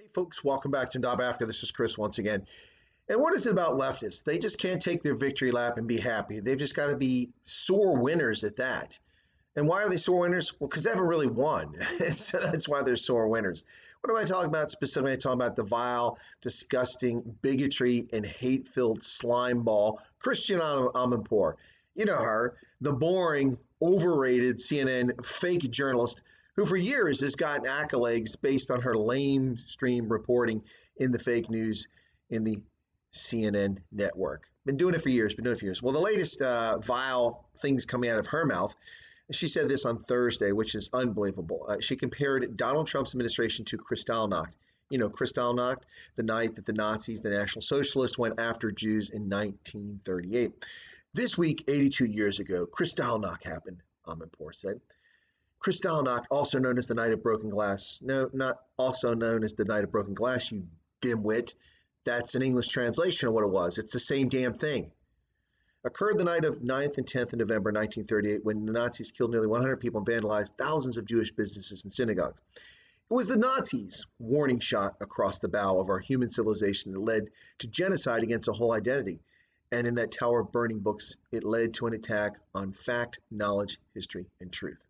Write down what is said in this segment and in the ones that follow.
Hey folks, welcome back to Job Africa. This is Chris once again. And what is it about leftists? They just can't take their victory lap and be happy. They've just got to be sore winners at that. And why are they sore winners? Well, because they haven't really won. And so that's why they're sore winners. What am I talking about specifically? I'm talking about the vile, disgusting bigotry and hate-filled slime ball, Christiane Amanpour. You know her, the boring, overrated CNN fake journalist who for years has gotten accolades based on her lamestream reporting in the fake news in the CNN network. Been doing it for years, Well, the latest vile things coming out of her mouth, she said this on Thursday, which is unbelievable. She compared Donald Trump's administration to Kristallnacht. You know, Kristallnacht, the night that the Nazis, the National Socialists, went after Jews in 1938. This week, 82 years ago, Kristallnacht happened, Amanpour said. Kristallnacht, also known as the Night of Broken Glass. No, not also known as the Night of Broken Glass, you dimwit. That's an English translation of what it was. It's the same damn thing. Occurred the night of 9th and 10th of November 1938 when the Nazis killed nearly 100 people and vandalized thousands of Jewish businesses and synagogues. It was the Nazis' warning shot across the bow of our human civilization that led to genocide against a whole identity. And in that tower of burning books, it led to an attack on fact, knowledge, history, and truth.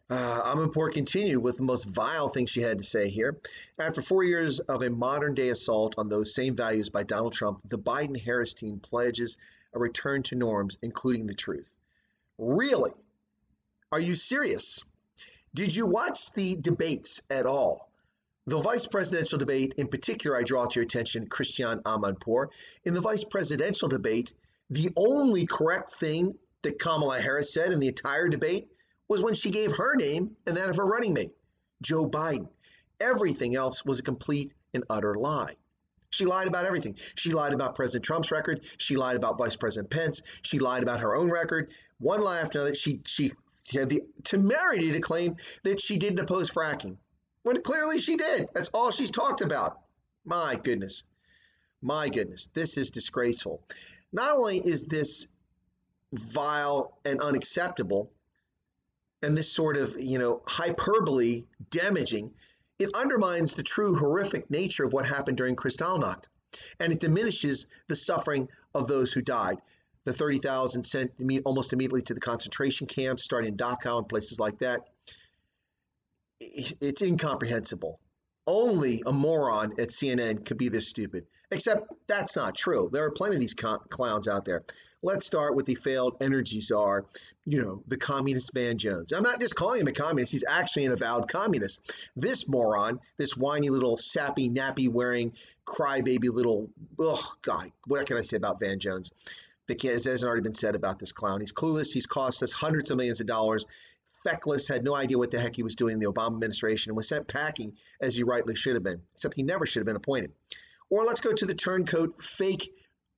Amanpour continued with the most vile thing she had to say here. After 4 years of a modern-day assault on those same values by Donald Trump, the Biden-Harris team pledges a return to norms, including the truth. Really? Are you serious? Did you watch the debates at all? The vice presidential debate, in particular, I draw to your attention Christiane Amanpour. In the vice presidential debate, the only correct thing that Kamala Harris said in the entire debate was when she gave her name and that of her running mate, Joe Biden. Everything else was a complete and utter lie. She lied about everything. She lied about President Trump's record. She lied about Vice President Pence. She lied about her own record. One lie after another. She had the temerity to claim that she didn't oppose fracking, when clearly she did. That's all she's talked about. My goodness. My goodness. This is disgraceful. Not only is this vile and unacceptable, and this sort of, hyperbole damaging, it undermines the true horrific nature of what happened during Kristallnacht, and it diminishes the suffering of those who died. The 30,000 sent almost immediately to the concentration camps, starting in Dachau and places like that. It's incomprehensible. Only a moron at CNN could be this stupid. Except that's not true. There are plenty of these clowns out there. Let's start with the failed energy czar, the communist Van Jones. I'm not just calling him a communist. He's actually an avowed communist. This moron, this whiny little sappy, nappy-wearing, crybaby little, guy. What can I say about Van Jones? It hasn't already been said about this clown. He's clueless. He's cost us hundreds of millions of dollars. Feckless, had no idea what the heck he was doing in the Obama administration, and was sent packing as he rightly should have been, except he never should have been appointed. Or let's go to the turncoat fake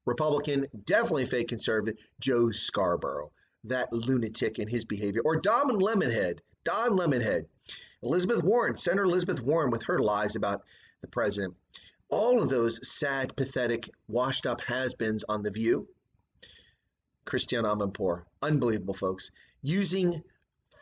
Republican, definitely fake conservative, Joe Scarborough, that lunatic in his behavior. Or Don Lemonhead, Elizabeth Warren, Senator Elizabeth Warren with her lies about the president. All of those sad, pathetic, washed up has-beens on The View. Christiane Amanpour, unbelievable folks, using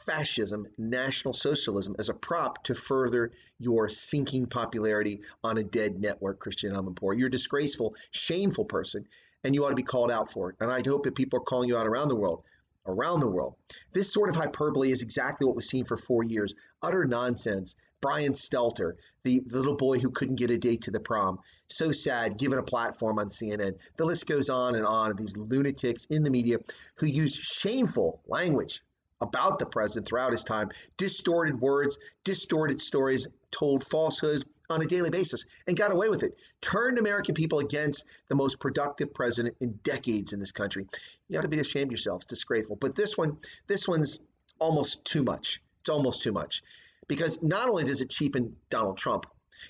fascism, National Socialism as a prop to further your sinking popularity on a dead network, Christiane Amanpour. You're a disgraceful, shameful person, and you ought to be called out for it. And I hope that people are calling you out around the world. This sort of hyperbole is exactly what was seen for 4 years. Utter nonsense. Brian Stelter, the little boy who couldn't get a date to the prom. So sad, given a platform on CNN. The list goes on of these lunatics in the media who use shameful language about the president throughout his time, distorted words, distorted stories, told falsehoods on a daily basis, and got away with it. Turned American people against the most productive president in decades in this country. You ought to be ashamed of yourselves. Disgraceful. But this one's almost too much. It's almost too much. Because not only does it cheapen Donald Trump,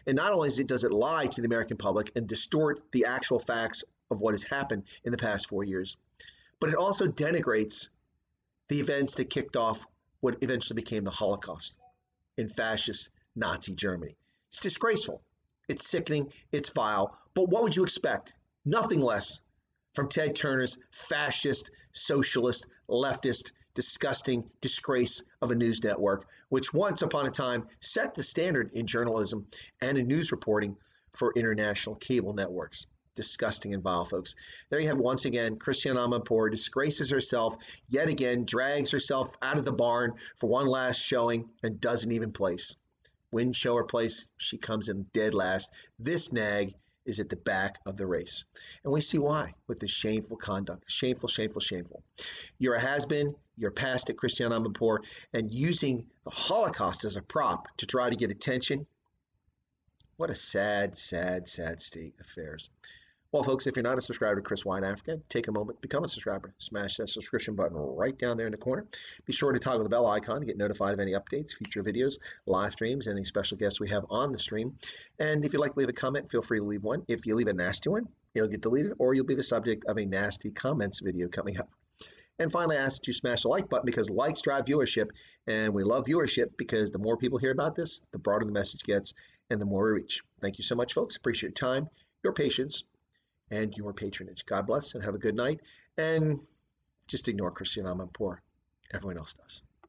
and not only does it lie to the American public and distort the actual facts of what has happened in the past 4 years, but it also denigrates the events that kicked off what eventually became the Holocaust in fascist Nazi Germany. It's disgraceful. It's sickening. It's vile. But what would you expect? Nothing less from Ted Turner's fascist, socialist, leftist disgusting disgrace of a news network, which once upon a time set the standard in journalism and in news reporting for international cable networks. Disgusting and vile, folks. There you have once again, Christiane Amanpour disgraces herself yet again, drags herself out of the barn for one last showing, and doesn't even place. Win, show, or place, she comes in dead last. This nag is at the back of the race. And we see why with this shameful conduct. Shameful, shameful, shameful. You're a has-been, you're past at Christiane Amanpour, and using the Holocaust as a prop to try to get attention. What a sad, sad, sad state of affairs. Well, folks, if you're not a subscriber to Chris Wine Africa, take a moment, become a subscriber. Smash that subscription button right down there in the corner. Be sure to toggle the bell icon to get notified of any updates, future videos, live streams, and any special guests we have on the stream. And if you'd like to leave a comment, feel free to leave one. If you leave a nasty one, it'll get deleted, or you'll be the subject of a nasty comments video coming up. And finally, I ask that you smash the like button because likes drive viewership, and we love viewership because the more people hear about this, the broader the message gets, and the more we reach. Thank you so much, folks. Appreciate your time, your patience, and your patronage. God bless and have a good night. And just ignore Christiane Amanpour. Everyone else does.